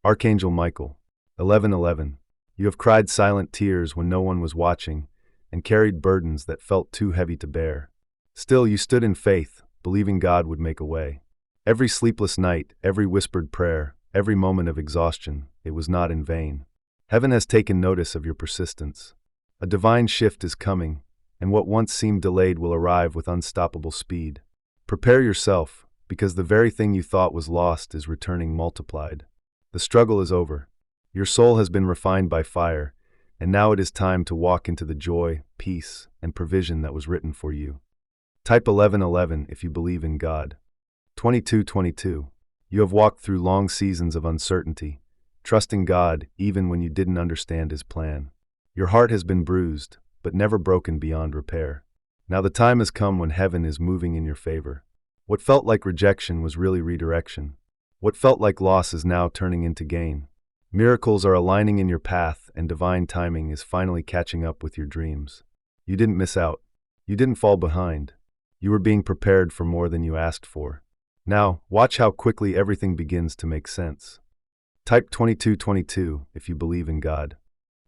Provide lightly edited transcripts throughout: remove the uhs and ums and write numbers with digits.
Archangel Michael. 11:11. You have cried silent tears when no one was watching, and carried burdens that felt too heavy to bear. Still, you stood in faith, believing God would make a way. Every sleepless night, every whispered prayer, every moment of exhaustion, it was not in vain. Heaven has taken notice of your persistence. A divine shift is coming, and what once seemed delayed will arrive with unstoppable speed. Prepare yourself, because the very thing you thought was lost is returning multiplied. The struggle is over. Your soul has been refined by fire, and now it is time to walk into the joy, peace, and provision that was written for you. Type 11:11 if you believe in God. 22:22. You have walked through long seasons of uncertainty, trusting God even when you didn't understand His plan. Your heart has been bruised, but never broken beyond repair. Now the time has come when heaven is moving in your favor. What felt like rejection was really redirection. What felt like loss is now turning into gain. Miracles are aligning in your path, and divine timing is finally catching up with your dreams. You didn't miss out. You didn't fall behind. You were being prepared for more than you asked for. Now, watch how quickly everything begins to make sense. Type 22:22 if you believe in God.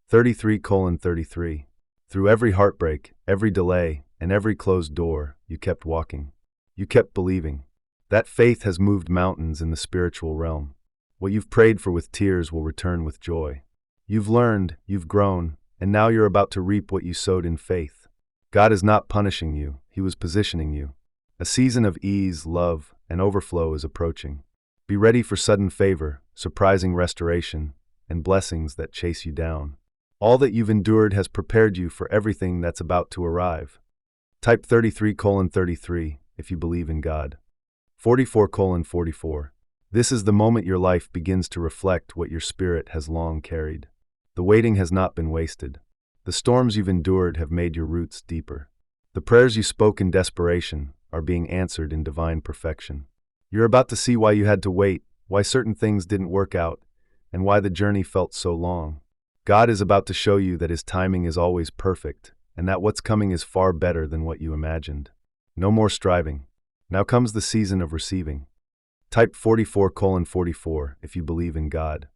33:33. Through every heartbreak, every delay, and every closed door, you kept walking. You kept believing. That faith has moved mountains in the spiritual realm. What you've prayed for with tears will return with joy. You've learned, you've grown, and now you're about to reap what you sowed in faith. God is not punishing you, He was positioning you. A season of ease, love, and overflow is approaching. Be ready for sudden favor, surprising restoration, and blessings that chase you down. All that you've endured has prepared you for everything that's about to arrive. Type 33:33 if you believe in God. 44:44. This is the moment your life begins to reflect what your spirit has long carried. The waiting has not been wasted. The storms you've endured have made your roots deeper. The prayers you spoke in desperation are being answered in divine perfection. You're about to see why you had to wait, why certain things didn't work out, and why the journey felt so long. God is about to show you that His timing is always perfect, and that what's coming is far better than what you imagined. No more striving. Now comes the season of receiving. Type 44:44 if you believe in God.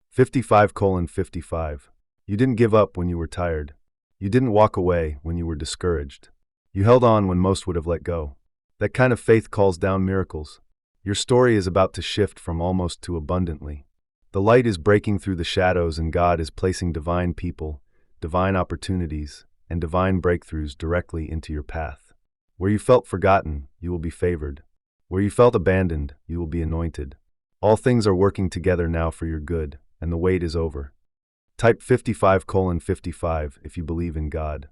55:55. You didn't give up when you were tired. You didn't walk away when you were discouraged. You held on when most would have let go. That kind of faith calls down miracles. Your story is about to shift from almost to abundantly. The light is breaking through the shadows, and God is placing divine people, divine opportunities, and divine breakthroughs directly into your path. Where you felt forgotten, you will be favored. Where you felt abandoned, you will be anointed. All things are working together now for your good, and the wait is over. Type 55:55 if you believe in God.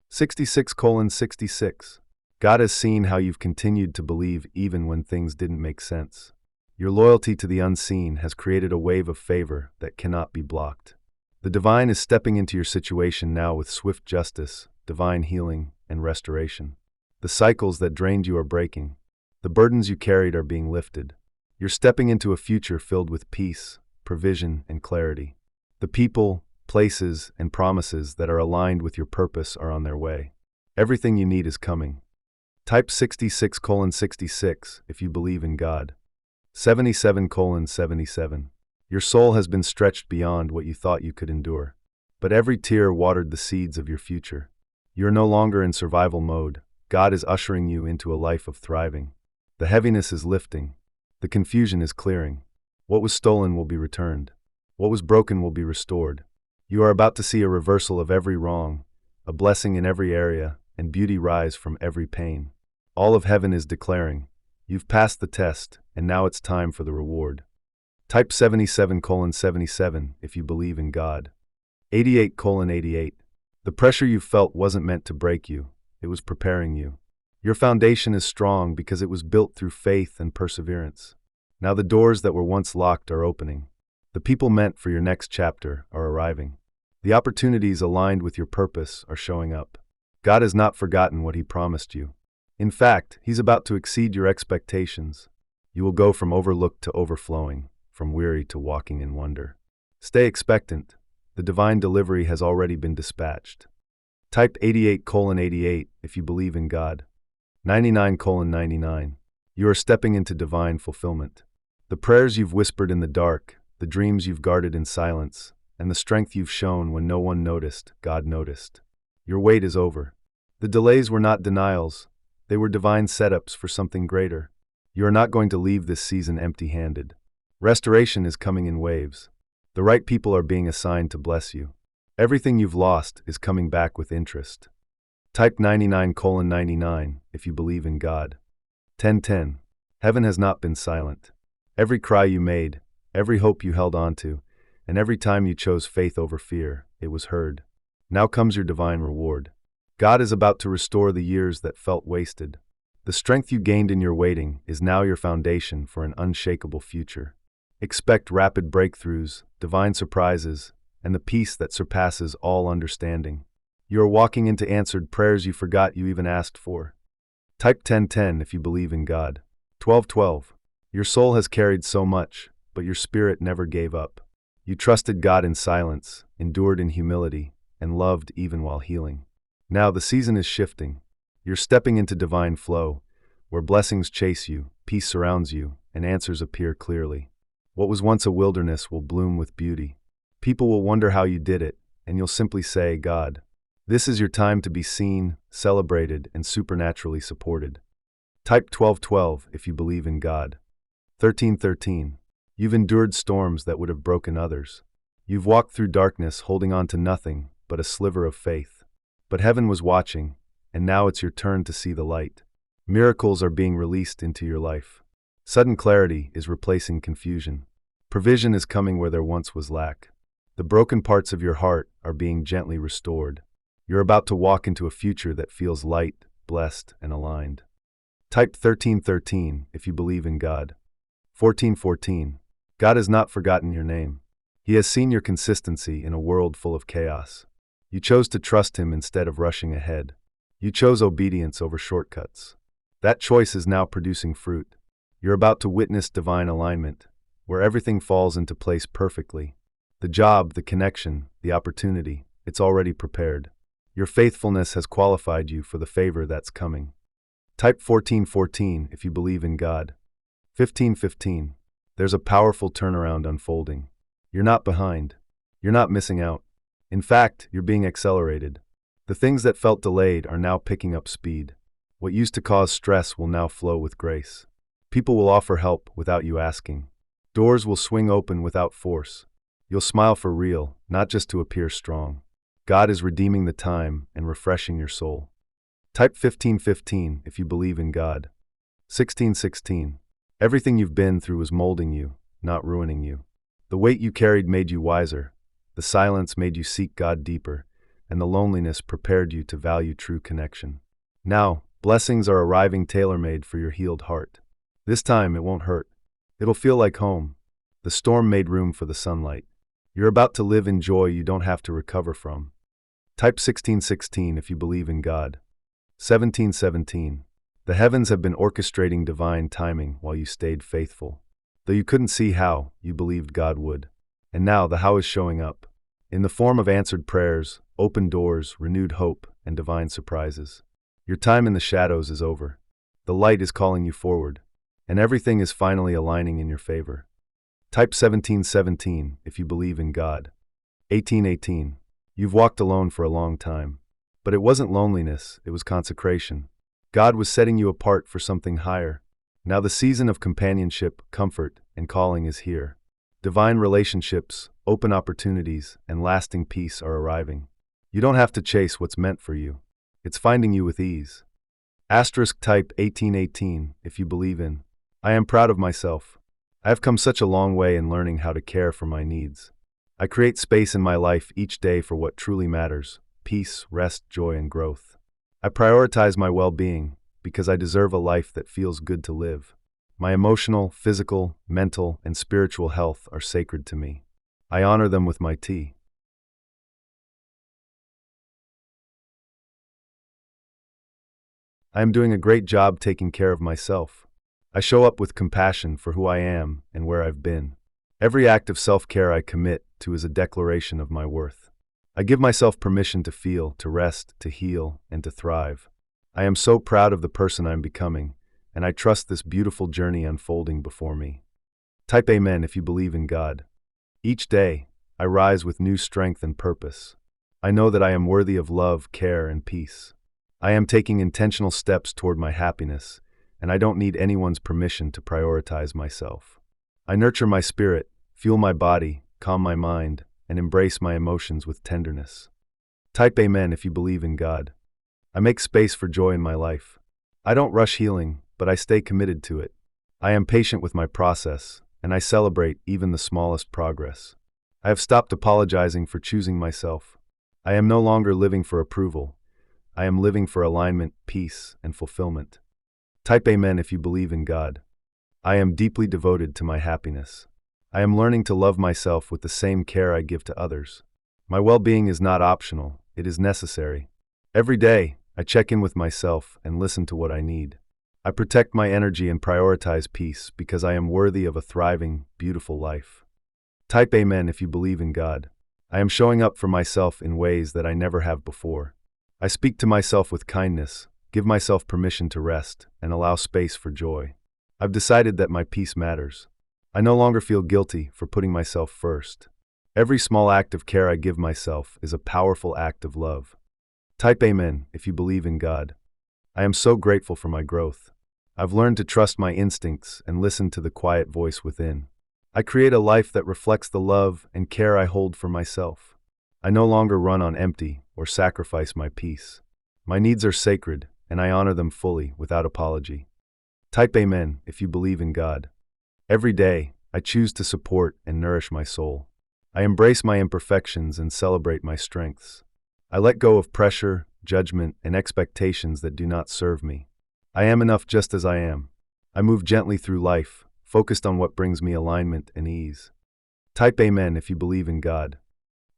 66:66. God has seen how you've continued to believe even when things didn't make sense. Your loyalty to the unseen has created a wave of favor that cannot be blocked. The divine is stepping into your situation now with swift justice, divine healing, and restoration. The cycles that drained you are breaking. The burdens you carried are being lifted. You're stepping into a future filled with peace, provision, and clarity. The people, places, and promises that are aligned with your purpose are on their way. Everything you need is coming. Type 66:66 if you believe in God. 77:77. Your soul has been stretched beyond what you thought you could endure. But every tear watered the seeds of your future. You're no longer in survival mode. God is ushering you into a life of thriving. The heaviness is lifting. The confusion is clearing. What was stolen will be returned. What was broken will be restored. You are about to see a reversal of every wrong, a blessing in every area, and beauty rise from every pain. All of heaven is declaring, you've passed the test, and now it's time for the reward. Type 77:77 if you believe in God. 88:88. The pressure you felt wasn't meant to break you, it was preparing you. Your foundation is strong because it was built through faith and perseverance. Now the doors that were once locked are opening. The people meant for your next chapter are arriving. The opportunities aligned with your purpose are showing up. God has not forgotten what He promised you. In fact, He's about to exceed your expectations. You will go from overlooked to overflowing, from weary to walking in wonder. Stay expectant. The divine delivery has already been dispatched. Type 88:88 if you believe in God. 99:99. You are stepping into divine fulfillment. The prayers you've whispered in the dark, the dreams you've guarded in silence, and the strength you've shown when no one noticed, God noticed. Your wait is over. The delays were not denials, they were divine setups for something greater. You are not going to leave this season empty-handed. Restoration is coming in waves. The right people are being assigned to bless you. Everything you've lost is coming back with interest. Type 99:99 if you believe in God. 10:10. Heaven has not been silent. Every cry you made, every hope you held on to, and every time you chose faith over fear, it was heard. Now comes your divine reward. God is about to restore the years that felt wasted. The strength you gained in your waiting is now your foundation for an unshakable future. Expect rapid breakthroughs, divine surprises, and the peace that surpasses all understanding. You are walking into answered prayers you forgot you even asked for. Type 10:10 if you believe in God. 12:12. Your soul has carried so much, but your spirit never gave up. You trusted God in silence, endured in humility, and loved even while healing. Now the season is shifting. You're stepping into divine flow, where blessings chase you, peace surrounds you, and answers appear clearly. What was once a wilderness will bloom with beauty. People will wonder how you did it, and you'll simply say, God. This is your time to be seen, celebrated, and supernaturally supported. Type 12:12 if you believe in God. 13:13. You've endured storms that would have broken others. You've walked through darkness holding on to nothing but a sliver of faith. But heaven was watching, and now it's your turn to see the light. Miracles are being released into your life. Sudden clarity is replacing confusion. Provision is coming where there once was lack. The broken parts of your heart are being gently restored. You're about to walk into a future that feels light, blessed, and aligned. Type 13:13 if you believe in God. 14:14. God has not forgotten your name. He has seen your consistency in a world full of chaos. You chose to trust Him instead of rushing ahead. You chose obedience over shortcuts. That choice is now producing fruit. You're about to witness divine alignment, where everything falls into place perfectly. The job, the connection, the opportunity, it's already prepared. Your faithfulness has qualified you for the favor that's coming. Type 14:14 if you believe in God. 15:15. There's a powerful turnaround unfolding. You're not behind. You're not missing out. In fact, you're being accelerated. The things that felt delayed are now picking up speed. What used to cause stress will now flow with grace. People will offer help without you asking. Doors will swing open without force. You'll smile for real, not just to appear strong. God is redeeming the time and refreshing your soul. Type 15:15 if you believe in God. 16:16. Everything you've been through was molding you, not ruining you. The weight you carried made you wiser. The silence made you seek God deeper, and the loneliness prepared you to value true connection. Now, blessings are arriving tailor-made for your healed heart. This time it won't hurt. It'll feel like home. The storm made room for the sunlight. You're about to live in joy you don't have to recover from. Type 16:16 if you believe in God. 17:17. The heavens have been orchestrating divine timing while you stayed faithful. Though you couldn't see how, you believed God would. And now the how is showing up. In the form of answered prayers, open doors, renewed hope, and divine surprises. Your time in the shadows is over. The light is calling you forward, and everything is finally aligning in your favor. Type 17:17 if you believe in God. 18:18. You've walked alone for a long time. But it wasn't loneliness, it was consecration. God was setting you apart for something higher. Now the season of companionship, comfort, and calling is here. Divine relationships, open opportunities, and lasting peace are arriving. You don't have to chase what's meant for you. It's finding you with ease. Type 18:18 if you believe in. I am proud of myself. I have come such a long way in learning how to care for my needs. I create space in my life each day for what truly matters: peace, rest, joy, and growth. I prioritize my well-being because I deserve a life that feels good to live. My emotional, physical, mental, and spiritual health are sacred to me. I honor them with my tea. I am doing a great job taking care of myself. I show up with compassion for who I am and where I've been. Every act of self-care I commit to is a declaration of my worth. I give myself permission to feel, to rest, to heal, and to thrive. I am so proud of the person I'm becoming, and I trust this beautiful journey unfolding before me. Type Amen if you believe in God. Each day, I rise with new strength and purpose. I know that I am worthy of love, care, and peace. I am taking intentional steps toward my happiness, and I don't need anyone's permission to prioritize myself. I nurture my spirit, fuel my body, calm my mind, and embrace my emotions with tenderness. Type Amen if you believe in God. I make space for joy in my life. I don't rush healing, but I stay committed to it. I am patient with my process, and I celebrate even the smallest progress. I have stopped apologizing for choosing myself. I am no longer living for approval. I am living for alignment, peace, and fulfillment. Type Amen if you believe in God. I am deeply devoted to my happiness. I am learning to love myself with the same care I give to others. My well-being is not optional, it is necessary. Every day, I check in with myself and listen to what I need. I protect my energy and prioritize peace because I am worthy of a thriving, beautiful life. Type Amen if you believe in God. I am showing up for myself in ways that I never have before. I speak to myself with kindness, give myself permission to rest, and allow space for joy. I've decided that my peace matters. I no longer feel guilty for putting myself first. Every small act of care I give myself is a powerful act of love. Type Amen if you believe in God. I am so grateful for my growth. I've learned to trust my instincts and listen to the quiet voice within. I create a life that reflects the love and care I hold for myself. I no longer run on empty or sacrifice my peace. My needs are sacred, and I honor them fully without apology. Type Amen if you believe in God. Every day, I choose to support and nourish my soul. I embrace my imperfections and celebrate my strengths. I let go of pressure, judgment, and expectations that do not serve me. I am enough just as I am. I move gently through life, focused on what brings me alignment and ease. Type Amen if you believe in God.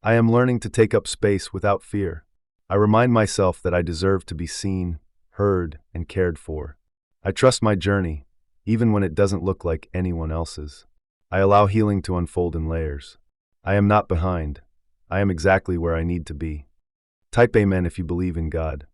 I am learning to take up space without fear. I remind myself that I deserve to be seen, heard, and cared for. I trust my journey, even when it doesn't look like anyone else's. I allow healing to unfold in layers. I am not behind. I am exactly where I need to be. Type Amen if you believe in God.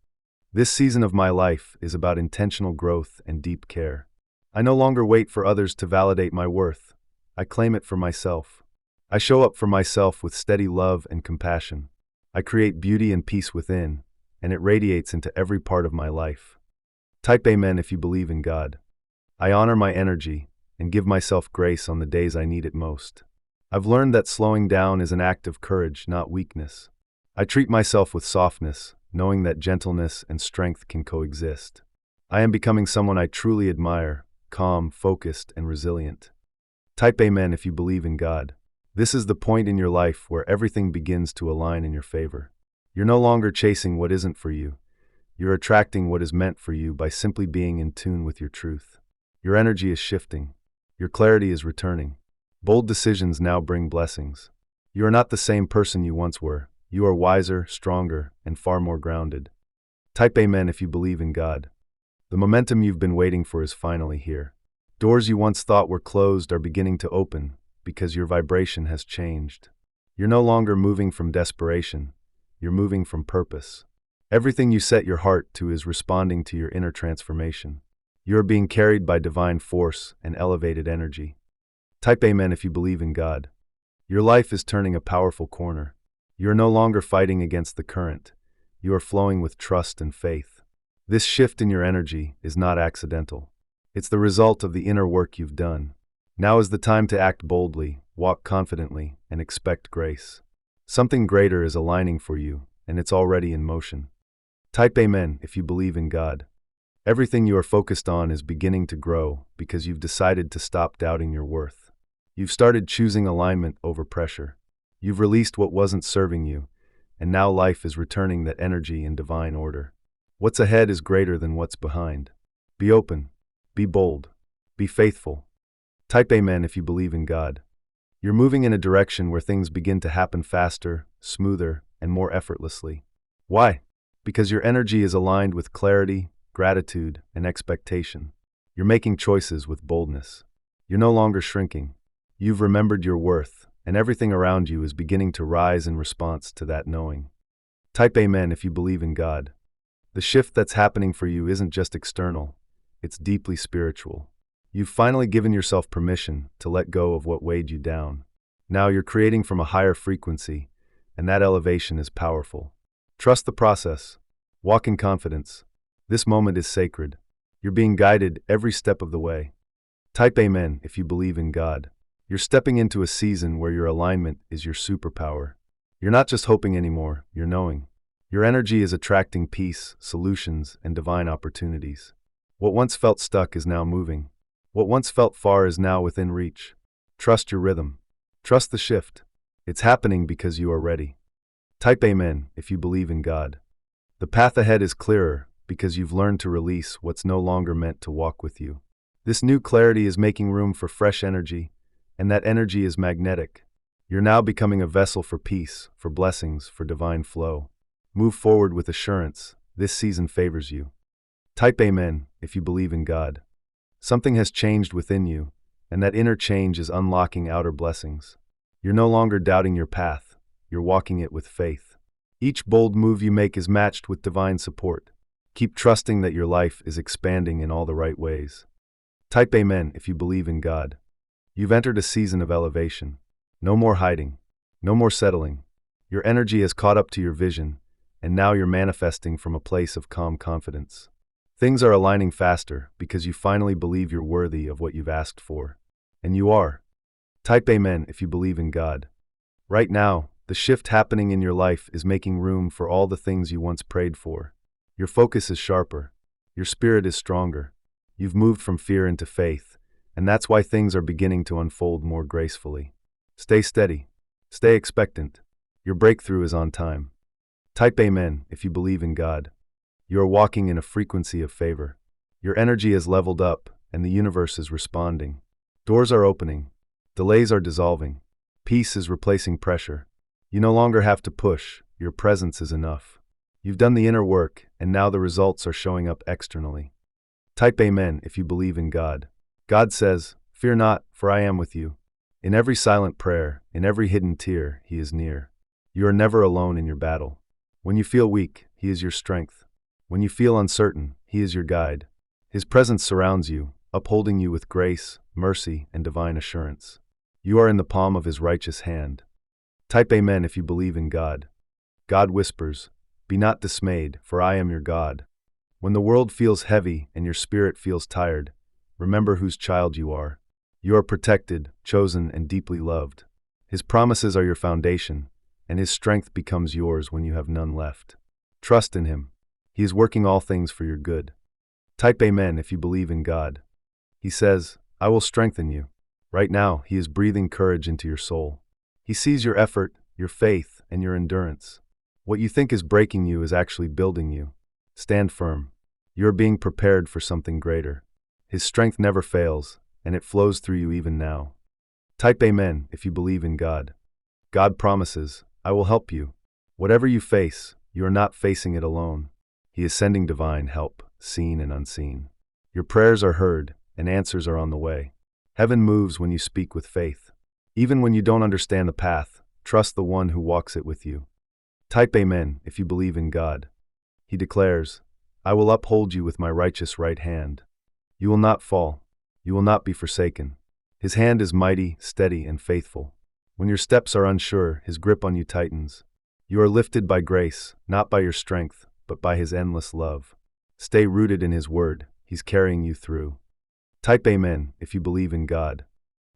This season of my life is about intentional growth and deep care. I no longer wait for others to validate my worth. I claim it for myself. I show up for myself with steady love and compassion. I create beauty and peace within, and it radiates into every part of my life. Type Amen if you believe in God. I honor my energy and give myself grace on the days I need it most. I've learned that slowing down is an act of courage, not weakness. I treat myself with softness, knowing that gentleness and strength can coexist. I am becoming someone I truly admire, calm, focused, and resilient. Type Amen if you believe in God. This is the point in your life where everything begins to align in your favor. You're no longer chasing what isn't for you. You're attracting what is meant for you by simply being in tune with your truth. Your energy is shifting. Your clarity is returning. Bold decisions now bring blessings. You are not the same person you once were. You are wiser, stronger, and far more grounded. Type Amen if you believe in God. The momentum you've been waiting for is finally here. Doors you once thought were closed are beginning to open because your vibration has changed. You're no longer moving from desperation. You're moving from purpose. Everything you set your heart to is responding to your inner transformation. You are being carried by divine force and elevated energy. Type Amen if you believe in God. Your life is turning a powerful corner. You are no longer fighting against the current. You are flowing with trust and faith. This shift in your energy is not accidental. It's the result of the inner work you've done. Now is the time to act boldly, walk confidently, and expect grace. Something greater is aligning for you, and it's already in motion. Type Amen if you believe in God. Everything you are focused on is beginning to grow because you've decided to stop doubting your worth. You've started choosing alignment over pressure. You've released what wasn't serving you, and now life is returning that energy in divine order. What's ahead is greater than what's behind. Be open, be bold, be faithful. Type Amen if you believe in God. You're moving in a direction where things begin to happen faster, smoother, and more effortlessly. Why? Because your energy is aligned with clarity, gratitude, and expectation. You're making choices with boldness. You're no longer shrinking. You've remembered your worth, and everything around you is beginning to rise in response to that knowing. Type Amen if you believe in God. The shift that's happening for you isn't just external, it's deeply spiritual. You've finally given yourself permission to let go of what weighed you down. Now you're creating from a higher frequency, and that elevation is powerful. Trust the process. Walk in confidence. This moment is sacred. You're being guided every step of the way. Type Amen if you believe in God. You're stepping into a season where your alignment is your superpower. You're not just hoping anymore, you're knowing. Your energy is attracting peace, solutions, and divine opportunities. What once felt stuck is now moving. What once felt far is now within reach. Trust your rhythm. Trust the shift. It's happening because you are ready. Type Amen if you believe in God. The path ahead is clearer because you've learned to release what's no longer meant to walk with you. This new clarity is making room for fresh energy, and that energy is magnetic. You're now becoming a vessel for peace, for blessings, for divine flow. Move forward with assurance. This season favors you. Type Amen if you believe in God. Something has changed within you, and that inner change is unlocking outer blessings. You're no longer doubting your path, you're walking it with faith. Each bold move you make is matched with divine support. Keep trusting that your life is expanding in all the right ways. Type Amen if you believe in God. You've entered a season of elevation. No more hiding. No more settling. Your energy has caught up to your vision, and now you're manifesting from a place of calm confidence. Things are aligning faster because you finally believe you're worthy of what you've asked for. And you are. Type Amen if you believe in God. Right now, the shift happening in your life is making room for all the things you once prayed for. Your focus is sharper. Your spirit is stronger. You've moved from fear into faith, and that's why things are beginning to unfold more gracefully. Stay steady. Stay expectant. Your breakthrough is on time. Type Amen if you believe in God. You are walking in a frequency of favor. Your energy has leveled up, and the universe is responding. Doors are opening. Delays are dissolving. Peace is replacing pressure. You no longer have to push. Your presence is enough. You've done the inner work, and now the results are showing up externally. Type Amen if you believe in God. God says, "Fear not, for I am with you." In every silent prayer, in every hidden tear, He is near. You are never alone in your battle. When you feel weak, He is your strength. When you feel uncertain, He is your guide. His presence surrounds you, upholding you with grace, mercy, and divine assurance. You are in the palm of His righteous hand. Type Amen if you believe in God. God whispers, "Be not dismayed, for I am your God." When the world feels heavy and your spirit feels tired, remember whose child you are. You are protected, chosen, and deeply loved. His promises are your foundation, and His strength becomes yours when you have none left. Trust in Him. He is working all things for your good. Type Amen if you believe in God. He says, "I will strengthen you." Right now, He is breathing courage into your soul. He sees your effort, your faith, and your endurance. What you think is breaking you is actually building you. Stand firm. You are being prepared for something greater. His strength never fails, and it flows through you even now. Type Amen if you believe in God. God promises, "I will help you." Whatever you face, you are not facing it alone. He is sending divine help, seen and unseen. Your prayers are heard, and answers are on the way. Heaven moves when you speak with faith. Even when you don't understand the path, trust the one who walks it with you. Type Amen if you believe in God. He declares, "I will uphold you with my righteous right hand." You will not fall. You will not be forsaken. His hand is mighty, steady, and faithful. When your steps are unsure, His grip on you tightens. You are lifted by grace, not by your strength, but by His endless love. Stay rooted in His word. He's carrying you through. Type Amen if you believe in God.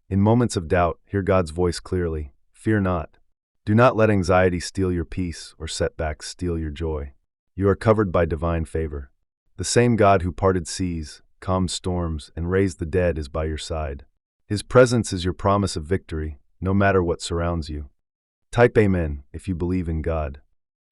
In moments of doubt, hear God's voice clearly. Fear not. Do not let anxiety steal your peace or setbacks steal your joy. You are covered by divine favor. The same God who parted seas, calmed storms, and raised the dead is by your side. His presence is your promise of victory, no matter what surrounds you. Type Amen if you believe in God.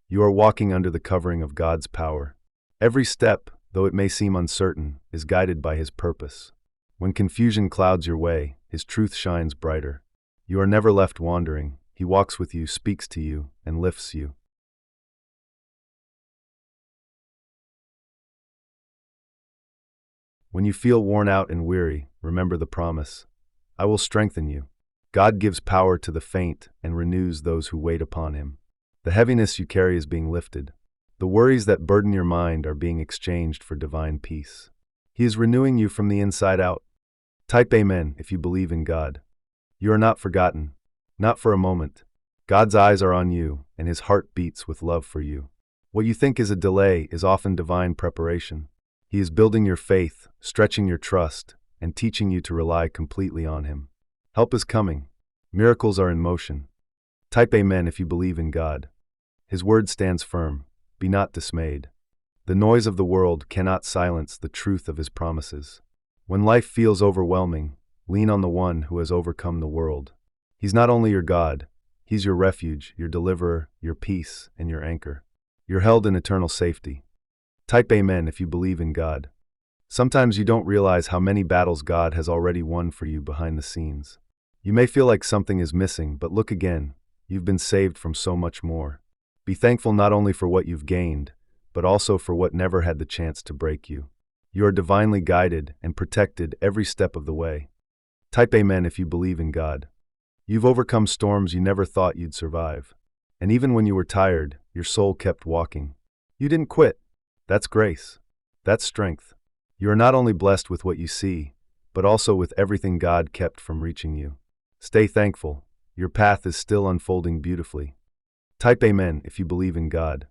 You are walking under the covering of God's power. Every step, though it may seem uncertain, is guided by His purpose. When confusion clouds your way, His truth shines brighter. You are never left wandering. He walks with you, speaks to you, and lifts you. When you feel worn out and weary, remember the promise. I will strengthen you. God gives power to the faint and renews those who wait upon Him. The heaviness you carry is being lifted. The worries that burden your mind are being exchanged for divine peace. He is renewing you from the inside out. Type Amen if you believe in God. You are not forgotten. Not for a moment. God's eyes are on you, and his heart beats with love for you. What you think is a delay is often divine preparation. He is building your faith, stretching your trust, and teaching you to rely completely on him. Help is coming. Miracles are in motion. Type Amen if you believe in God. His word stands firm. Be not dismayed. The noise of the world cannot silence the truth of his promises. When life feels overwhelming, lean on the one who has overcome the world. He's not only your God, he's your refuge, your deliverer, your peace, and your anchor. You're held in eternal safety. Type Amen if you believe in God. Sometimes you don't realize how many battles God has already won for you behind the scenes. You may feel like something is missing, but look again. You've been saved from so much more. Be thankful not only for what you've gained, but also for what never had the chance to break you. You are divinely guided and protected every step of the way. Type Amen if you believe in God. You've overcome storms you never thought you'd survive. And even when you were tired, your soul kept walking. You didn't quit. That's grace. That's strength. You are not only blessed with what you see, but also with everything God kept from reaching you. Stay thankful. Your path is still unfolding beautifully. Type Amen if you believe in God.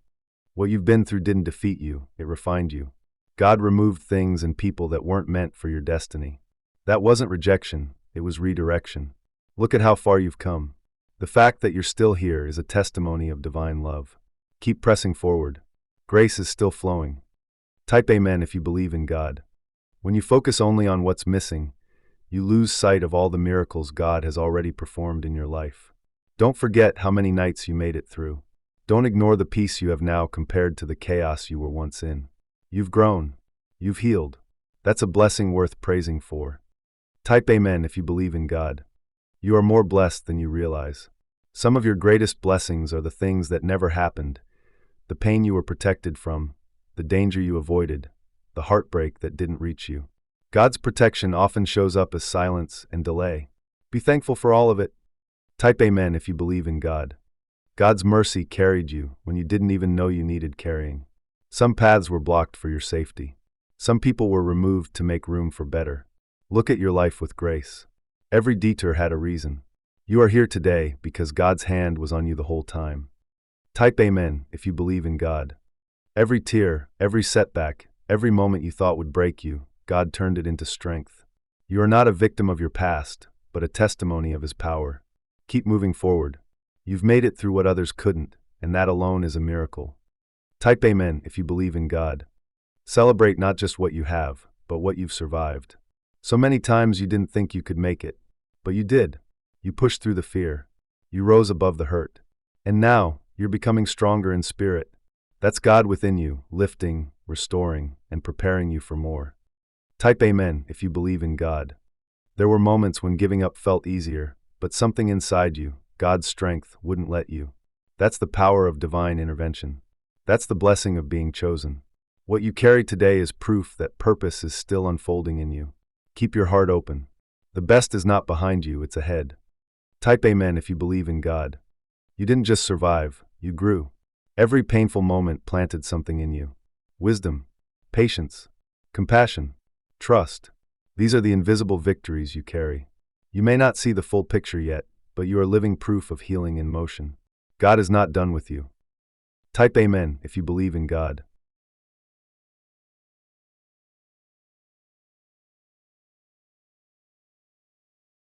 What you've been through didn't defeat you, it refined you. God removed things and people that weren't meant for your destiny. That wasn't rejection, it was redirection. Look at how far you've come. The fact that you're still here is a testimony of divine love. Keep pressing forward. Grace is still flowing. Type Amen if you believe in God. When you focus only on what's missing, you lose sight of all the miracles God has already performed in your life. Don't forget how many nights you made it through. Don't ignore the peace you have now compared to the chaos you were once in. You've grown. You've healed. That's a blessing worth praising for. Type Amen if you believe in God. You are more blessed than you realize. Some of your greatest blessings are the things that never happened, the pain you were protected from, the danger you avoided, the heartbreak that didn't reach you. God's protection often shows up as silence and delay. Be thankful for all of it. Type Amen if you believe in God. God's mercy carried you when you didn't even know you needed carrying. Some paths were blocked for your safety. Some people were removed to make room for better. Look at your life with grace. Every detour had a reason. You are here today because God's hand was on you the whole time. Type Amen if you believe in God. Every tear, every setback, every moment you thought would break you, God turned it into strength. You are not a victim of your past, but a testimony of his power. Keep moving forward. You've made it through what others couldn't, and that alone is a miracle. Type Amen if you believe in God. Celebrate not just what you have, but what you've survived. So many times you didn't think you could make it, but you did. You pushed through the fear. You rose above the hurt. And now, you're becoming stronger in spirit. That's God within you, lifting, restoring, and preparing you for more. Type Amen if you believe in God. There were moments when giving up felt easier, but something inside you, God's strength, wouldn't let you. That's the power of divine intervention. That's the blessing of being chosen. What you carry today is proof that purpose is still unfolding in you. Keep your heart open. The best is not behind you, it's ahead. Type Amen if you believe in God. You didn't just survive, you grew. Every painful moment planted something in you. Wisdom, patience, compassion, trust. These are the invisible victories you carry. You may not see the full picture yet, but you are living proof of healing in motion. God is not done with you. Type Amen if you believe in God.